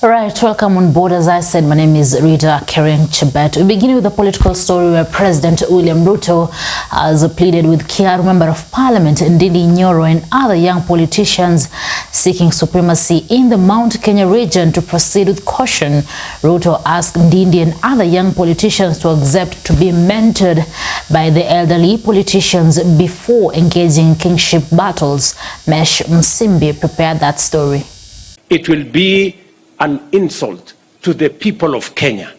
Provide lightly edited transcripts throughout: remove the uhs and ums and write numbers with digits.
Right, welcome on board. As I said, my name is Rita Kingship. We begin with a political story where President William Ruto has pleaded with Kiaru Member of Parliament Ndindi Nyoro and other young politicians seeking supremacy in the Mount Kenya region to proceed with caution. Ruto asked Ndindi and other young politicians to accept to be mentored by the elderly politicians before engaging in kingship battles. Mesh Msimbi prepared that story. It will be an insult to the people of Kenya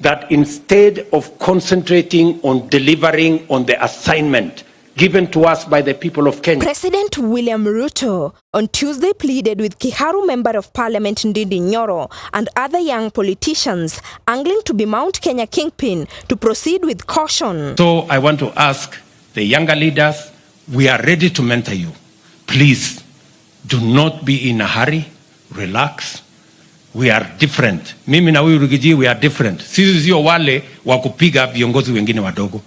that instead of concentrating on delivering on the assignment given to us by the people of Kenya. President William Ruto on Tuesday pleaded with Kiharu Member of Parliament Ndindi Nyoro and other young politicians angling to be Mount Kenya kingpin to proceed with caution. So I want to ask the younger leaders, we are ready to mentor you. Please do not be in a hurry, relax. We are different. Mimi na huyu Rigiji, we are different. Sisi sio wale wa kupiga viongozi wengine wadogo.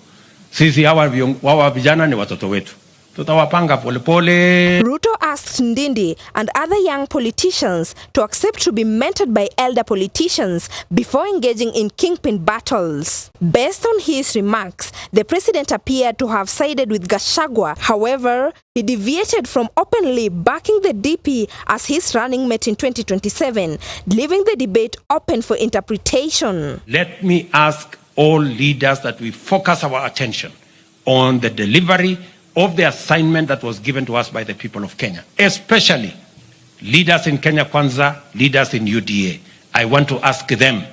Sisi hawa vijana ni watoto wetu. Tutawapanga polepole. Ruto asked Ndindi and other young politicians to accept to be mentored by elder politicians before engaging in kingpin battles. Based on his remarks, the president appeared to have sided with Gachagua. However, he deviated from openly backing the DP as his running mate in 2027, leaving the debate open for interpretation. Let me ask all leaders that we focus our attention on the delivery of the assignment that was given to us by the people of Kenya, especially leaders in Kenya Kwanza, leaders in UDA. I want to ask them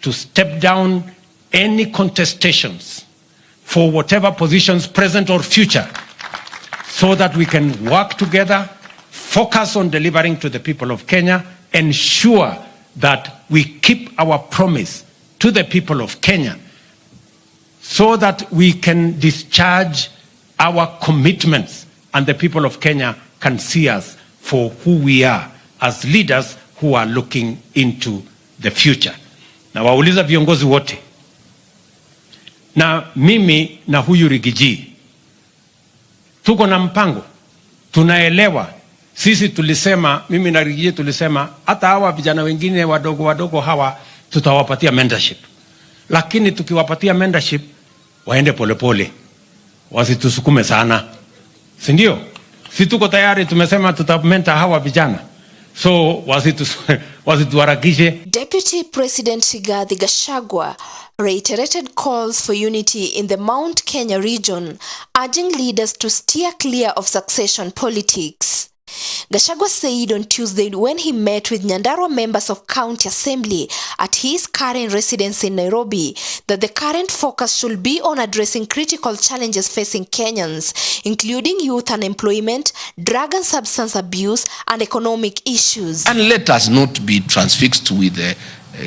to step down any contestations for whatever positions, present or future, so that we can work together, focus on delivering to the people of Kenya, ensure that we keep our promise to the people of Kenya, so that we can discharge our commitments and the people of Kenya can see us for who we are as leaders who are looking into the future. Na wauliza viongozi wote, na mimi na huyu Rigiji tuko na mpango, tunaelewa. Sisi tulisema, mimi na Rigiji tulisema hata hawa vijana wengine wadogo hawa tutawapatia mentorship, lakini tukiwapatia mentorship waende polepole, wasitusukume sana, si ndio? Si tuko tayari, tumesema tutamenta hawa vijana, so wasituharakishe. Deputy President Rigathi Gachagua reiterated calls for unity in the Mount Kenya region, urging leaders to steer clear of succession politics. Gachagua said on Tuesday when he met with Nyandarua members of County Assembly at his current residence in Nairobi that the current focus should be on addressing critical challenges facing Kenyans, including youth unemployment, drug and substance abuse, and economic issues. And let us not be transfixed with the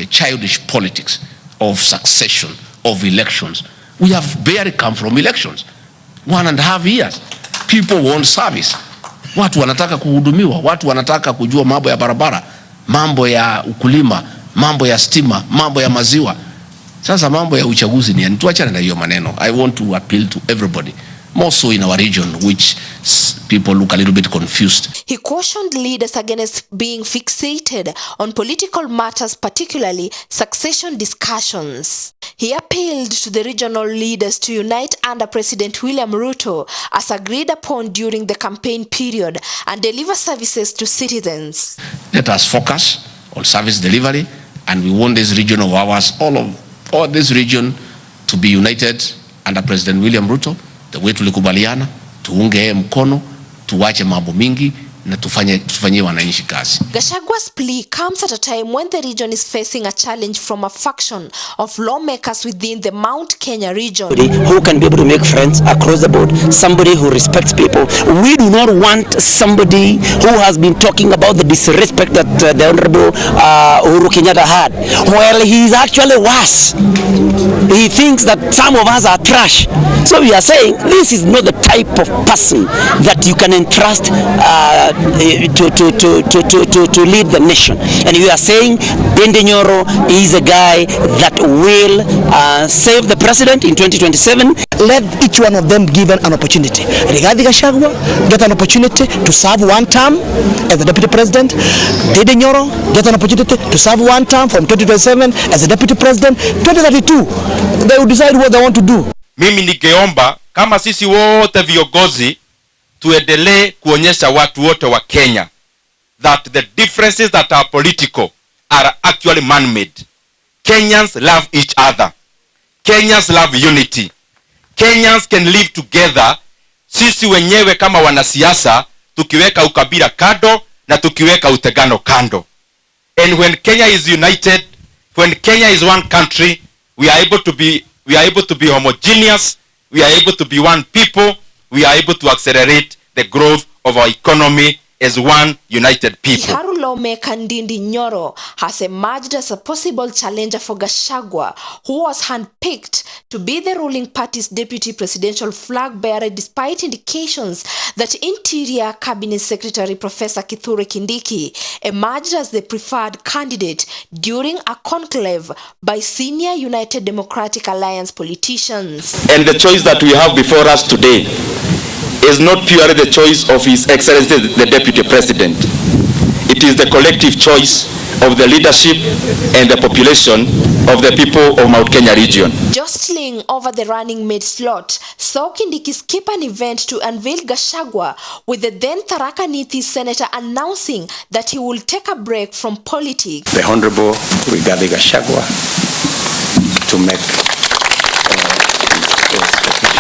childish politics of succession, of elections. We have barely come from elections. 1.5 years. People want service. Watu wanataka kuhudumiwa, watu wanataka kujua mambo ya barabara, mambo ya ukulima, mambo ya stima, mambo ya maziwa. Sasa mambo ya uchaguzi ni tuachane na hiyo maneno. I want to appeal to everybody, more so in our region, which people look a little bit confused. He cautioned leaders against being fixated on political matters, particularly succession discussions. He appealed to the regional leaders to unite under President William Ruto as agreed upon during the campaign period and deliver services to citizens. Let us focus on service delivery, and we want this region of ours, all this region, to be united under President William Ruto. The way tulikubaliana, tuunge mkono, tuwache mambo mingi na tufanyie wananchi kazi. Gachagua's plea comes at a time when the region is facing a challenge from a faction of lawmakers within the Mount Kenya region. Who can be able to make friends across the board, somebody who respects people. We do not want somebody who has been talking about the disrespect that the Honorable Uhuru Kenyatta had. Well, he is actually worse. He thinks that some of us are trash. So we are saying this is not the type of person that you can entrust to lead the nation. And you are saying Ndindi Nyoro is a guy that will save the president in 2027. Let each one of them given an opportunity. Rigathi Gachagua get an opportunity to serve one term as the deputy president. Ndindi Nyoro get an opportunity to serve one term from 2027 as the deputy president. 2032 they will decide what they want to do. Mimi ningeomba kama sisi wote viongozi tuendelee kuonyesha watu wote wa Kenya that the differences that are political are actually man-made. Kenyans love each other. Kenyans love unity. Kenyans can live together. Sisi wenyewe kama wanasiasa tukiweka ukabila kando na tukiweka utegano kando. And when Kenya is united, when Kenya is one country, we are able to be homogeneous, we are able to be one people, we are able to accelerate the growth of our economy as one united people. Kiharu lawmaker Ndindi Nyoro has emerged as a possible challenger for Gachagua, who was handpicked to be the ruling party's deputy presidential flag bearer despite indications that Interior Cabinet Secretary Professor Kithure Kindiki emerged as the preferred candidate during a conclave by senior United Democratic Alliance politicians. And the choice that we have before us today is not purely the choice of His Excellency the Deputy President. It is the collective choice of the leadership and the population of the people of Mount Kenya region. Jostling over the running mate slot saw Kindiki skip an event to unveil Gachagua, with the then Tharaka Nithi senator announcing that he will take a break from politics. The Honorable Rigathi Gachagua to make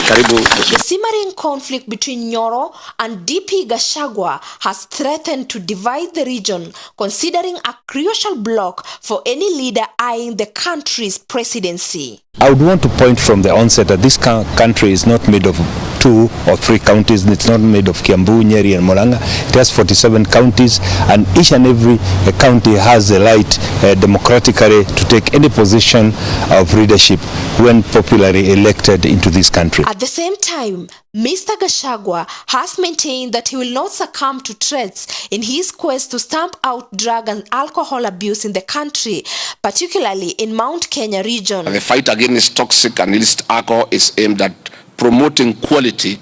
The simmering conflict between Nyoro and DP Gachagua has threatened to divide the region, considering a crucial block for any leader eyeing the country's presidency. I would want to point from the onset that this country is not made of 2 or 3 counties. It's not made of Kiambu, Nyeri and Murang'a. It has 47 counties, and each and every county has the right democratically to take any position of leadership when popularly elected into this country. At the same time, Mr. Gachagua has maintained that he will not succumb to threats in his quest to stamp out drug and alcohol abuse in the country, particularly in Mount Kenya region. The fight against toxic and illicit alcohol is aimed at promoting quality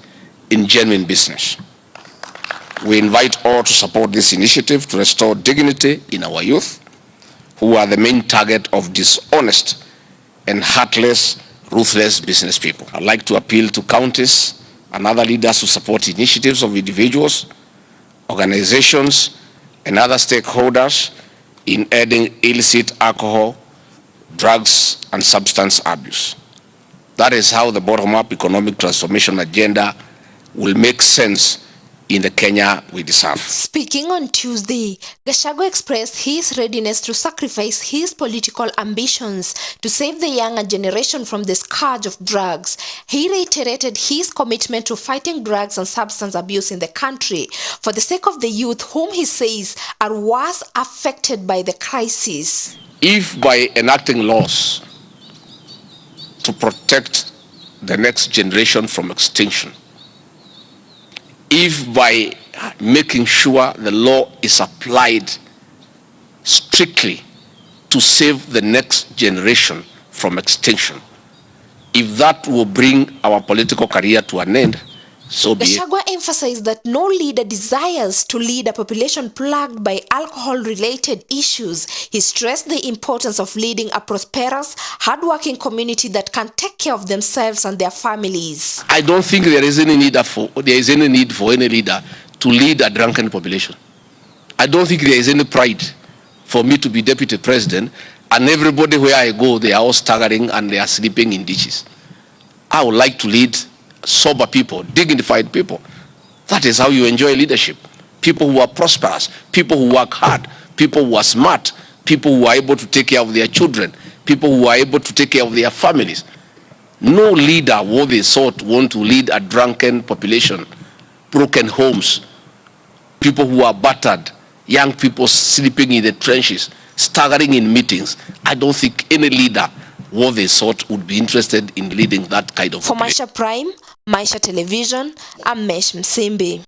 in genuine business. We invite all to support this initiative to restore dignity in our youth, who are the main target of dishonest and heartless, ruthless business people. I'd like to appeal to counties and other leaders to support initiatives of individuals, organizations, and other stakeholders in ending illicit alcohol, drugs, and substance abuse. That is how the bottom-up economic transformation agenda will make sense in the Kenya we deserve. Speaking on Tuesday, Gachagua expressed his readiness to sacrifice his political ambitions to save the younger generation from the scourge of drugs. He reiterated his commitment to fighting drugs and substance abuse in the country for the sake of the youth, whom he says are worse affected by the crisis. If by enacting laws to protect the next generation from extinction, if by making sure the law is applied strictly to save the next generation from extinction, if that will bring our political career to an end, so be it. Gachagua emphasized that no leader desires to lead a population plagued by alcohol-related issues. He stressed the importance of leading a prosperous, hardworking community that can take care of themselves and their families. I don't think there is any need for any leader to lead a drunken population. I don't think there is any pride for me to be deputy president and everybody where I go, they are all staggering and they are sleeping in ditches. I would like to lead sober people, dignified people. That is how you enjoy leadership. People who are prosperous, people who work hard, people who are smart, people who are able to take care of their children, people who are able to take care of their families. No leader worthy sort want to lead a drunken population, broken homes, people who are battered, young people sleeping in the trenches, staggering in meetings. I don't think any leader worthy sort would be interested in leading that kind of population. For Maisha Prime, Maisha Television, I'm Mesh Msimbi.